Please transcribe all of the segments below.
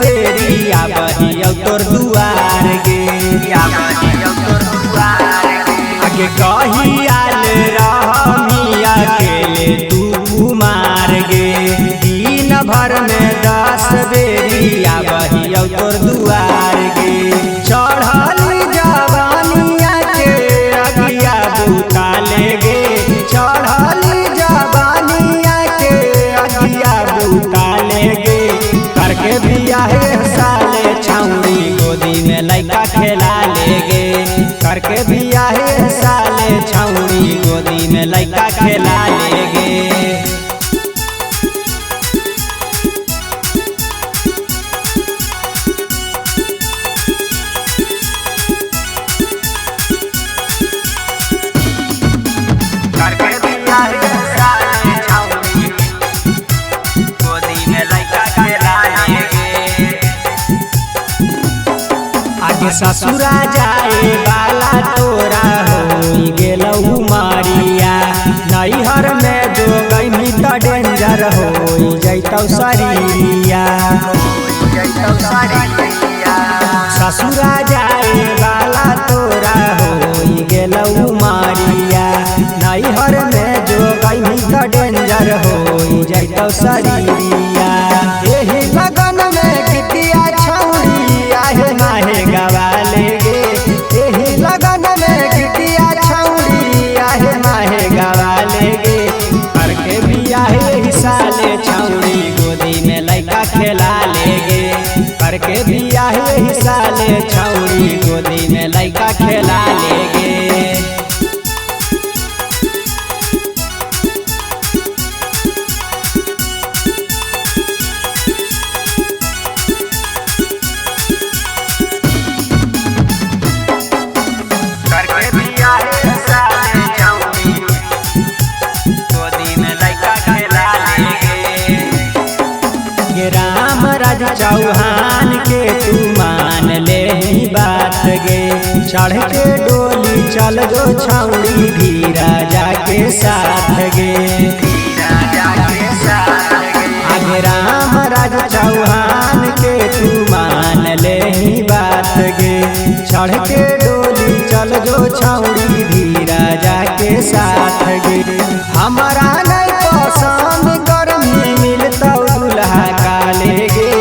बेरी आबहियो तोर दुआर गे आगे कही आल रहमी अकेले तू मार गे दिन भर में 10 बेरी आबहियो तोर दुआर गे चढ़ली जवानिया के अगिया बुता ले गे चढ़ली जवानिया के अगिया बुता ले गे करके बियाहे साले छौड़ी गोदी में लइका खेला ले गे करके बियाहे साले छौड़ी गोदी में लइका खेला ले गे आगे ससुरा जाए वाला तोरा होई गेलऊ मारिया नैहर में जो गई तो डेंजर होई जैतौ शरीरिया ससुरा जाए वाला तोरा होई गेलऊ मारिया नैहर में जो गई तो डेंजर होई जैतौ शरीरिया एही लगन में कितिया छौड़ी आहे माहे गवा ले गे एही लगन में कितिया छौड़ी आहे माहे गवा ले गे करके बियाहे साले छौड़ी गोदी में लइका खेला ले गे करके बियाहे साले छौड़ी गोदी में लइका खेला ले गे चौहान के तू मान ले ही बात गे चढ़ के डोली चल जो छौड़ी धीरा जाके साथ गे आगे राम राज चौहान के तू मान ले ही बात गे चढ़ के डोली चल जो छौड़ी धीरा जाके साथ गे हमारा नहीं पसंद गर्मी मिलता दुल्हा काले गे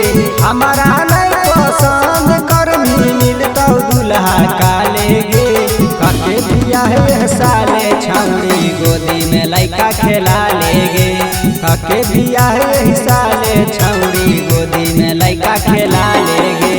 हमारा नहीं पसंद गर्मी मिलता दुल्हा काले गे करके बियाहे साले छौड़ी गोदी में लइका खेला ले गे करके बियाहे साले छौड़ी गोदी में लइका खेला ले गे।